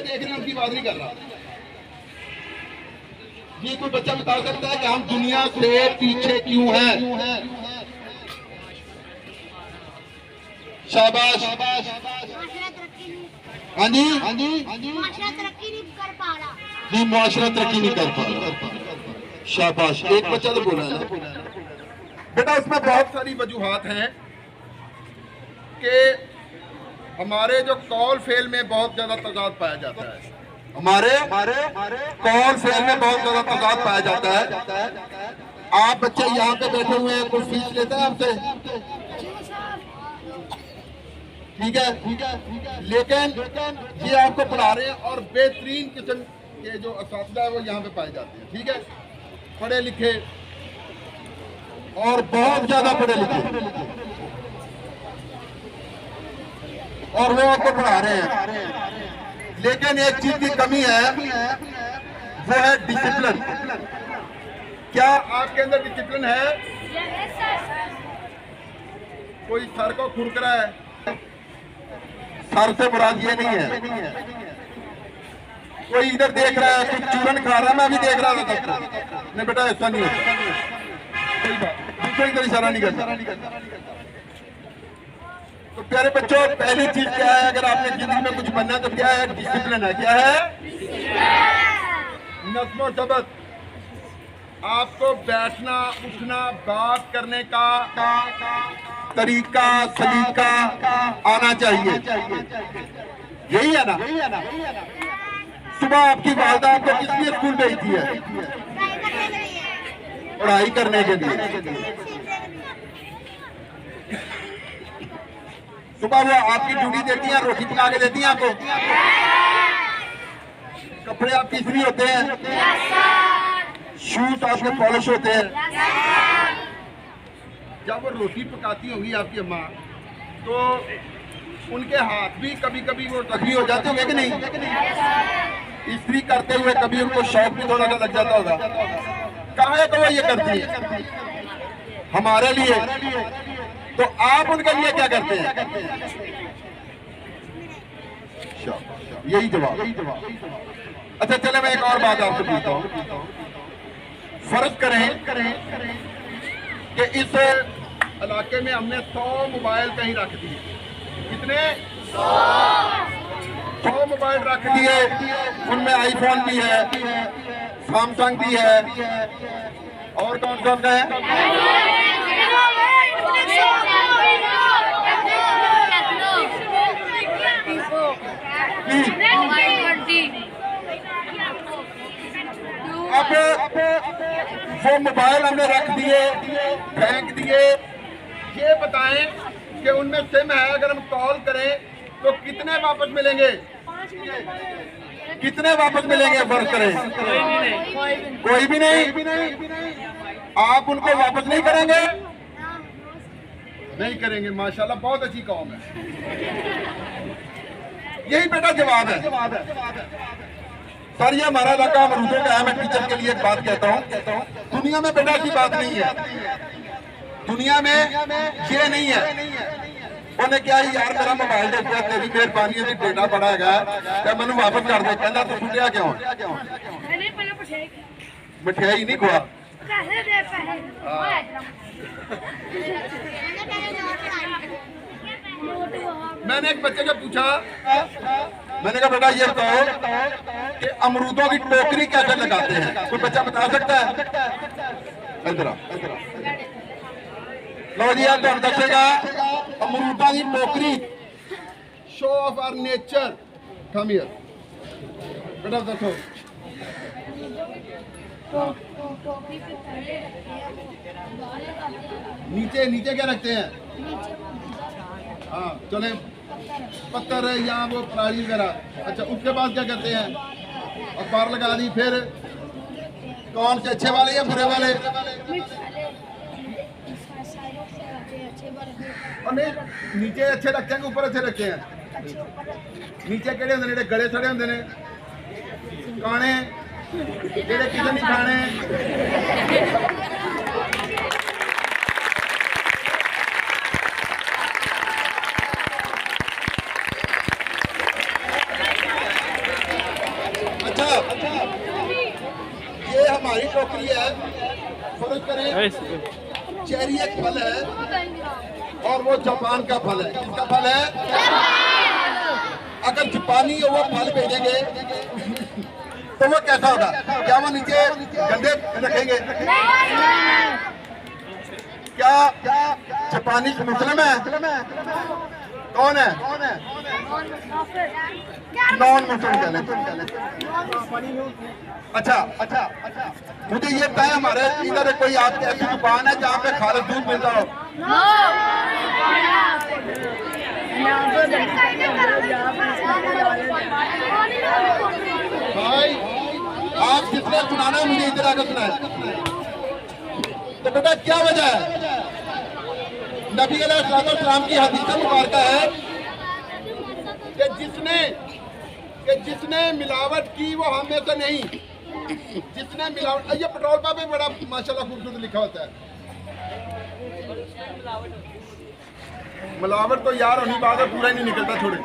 देख रहे हैं उनकी बात नहीं कर रहा। ये कोई बच्चा बता सकता है कि हम दुनिया से पीछे क्यों हैं? शाबाश। हाँ जी, हाँ जी, मुआशरा तरक्की नहीं कर पा रहा। जी, मुआशरा तरक्की नहीं कर पा रहा। शाबाश, एक बच्चा तो बोला है बेटा। उसमें बहुत सारी वजूहात हैं कि हमारे जो कॉल फेल में बहुत ज्यादा तजाद पाया जाता है। हमारे कॉल फेल में बहुत ज्यादा तजाद पाया जाता है। आप बच्चे यहाँ पे बैठे हुए हैं, कोई फीस लेता है आपसे? ठीक है, लेकिन ये आपको पढ़ा रहे हैं और बेहतरीन किस्म के जो असातिज़ा है वो यहाँ पे पाए जाते हैं। ठीक है, पढ़े लिखे और बहुत ज्यादा पढ़े लिखे, और वो आपको पढ़ा रहे हैं। लेकिन एक चीज की कमी है, वो है डिसिप्लिन। क्या आपके अंदर डिसिप्लिन है? कोई सर को खुरक रहा है, सर से मुराद ये नहीं है। कोई इधर देख रहा है, कुछ चूरन खा रहा है, मैं भी देख रहा था तब। नहीं बेटा, ऐसा नहीं होता। कोई बात, दूसरे इधर इशारा नहीं करता। तो प्यारे बच्चों, पहली चीज क्या है? अगर आपने जिंदगी में कुछ बनना तो क्या है? डिसिप्लिन है। क्या है? नज़्म ज़ब्त। आपको बैठना, उठना, बात करने का तरीका, सलीका आना चाहिए। यही है ना? सुबह आपकी वालिदा आपको किस लिए स्कूल भेजती है? पढ़ाई करने के लिए। सुबह वो आपकी ड्यूटी देती है, रोटी पका के देती है आपको। कपड़े आपके इस्त्री होते हैं, शूज आपके पॉलिश होते हैं। जब वो रोटी पकाती होंगी आपकी अम्मा, तो उनके हाथ भी कभी कभी वो जख्मी हो जाते होंगे कि नहीं? इस्त्री करते हुए कभी उनको शौक भी थोड़ा सा लग जाता होगा। कहाँ है तो वो ये करती है हमारे लिए, तो आप उनके लिए क्या करते हैं? यही जवाब। अच्छा चले, मैं एक और बात आपको पूछता हूँ। फर्ज करें कि इस इलाके में हमने 100 मोबाइल कहीं रख दिए। कितने? 100 मोबाइल रख दिए। उनमें आईफोन भी है, सैमसंग भी है, और कौन कौन सा है? अब वो मोबाइल हमने रख दिए, फेंक दिए। ये बताएं कि उनमें सिम है, अगर हम कॉल करें तो कितने वापस मिलेंगे? कितने वापस मिलेंगे? फर्ज करें कोई भी नहीं। आप उनको वापस नहीं करेंगे? नहीं करेंगे। माशाल्लाह, बहुत अच्छी कौम है। यही बेटा जवाब है। सर, ये हमारा इलाका अमरूदों का है। मैं टीचर के लिए एक बात कहता हूँ, दुनिया में बेटा की बात नहीं है। दुनिया में ये नहीं है उन्हें क्या ही यार मेरा मोबाइल देख लिया, तेरी मेहरबानी से डेटा बड़ा है क्या मैंने वापस कर दे? कहना तो छुटिया क्यों? मिठाई नहीं खुआ। मैंने एक बच्चे से पूछा, मैंने कहा बेटा ये बताओ कि अमरूदों की टोकरी कैसे लगाते हैं? कोई बच्चा बता सकता है? इधर लो जी, यार तुम दसेगा अमरूदों की टोकरी। Show of our nature. Come here बेटा, दसो। नीचे नीचे क्या रखते हैं? हाँ चले, पत्थर या वो पराली वगैरह। अच्छा, उसके बाद क्या करते हैं? अखबार लगा दी। फिर कौन से, अच्छे वाले या बुरे वाले? और नहीं, नीचे अच्छे रखते हैं कि ऊपर अच्छे रखते हैं? नीचे केड़े होंदे ने? गले सड़े होंदे ने, काने जेड़े किसे नहीं खाने। अच्छा ये हमारी टोकरी है, फर्ज करें चेरी एक फल है और वो जापान का फल है। किसका फल है? अगर जापानी वो फल भेजेंगे तो वो कैसा होगा? क्या वो नीचे गंदे रखेंगे? क्या जापानी मुस्लिम है? कौन है? Non Muslim. अच्छा अच्छा अच्छा, मुझे ये बताएं हमारे इधर कोई आपकी ऐसी दुकान है जहाँ पे खालिद दूध मिलता हो? भाई आप किसने सुनाना है? मुझे इधर आकर सुनाए। तो बेटा क्या वजह है? नबी अलैहिस्सलाम की हदीस मुबारक है कि जिसने मिलावट की वो हम में से नहीं। जिसने मिलावट, ये पेट्रोल पंप पे बड़ा माशाल्लाह खूबसूरत लिखा होता है। मिलावट तो यार होनी बात है, पूरा ही नहीं निकलता। छोड़े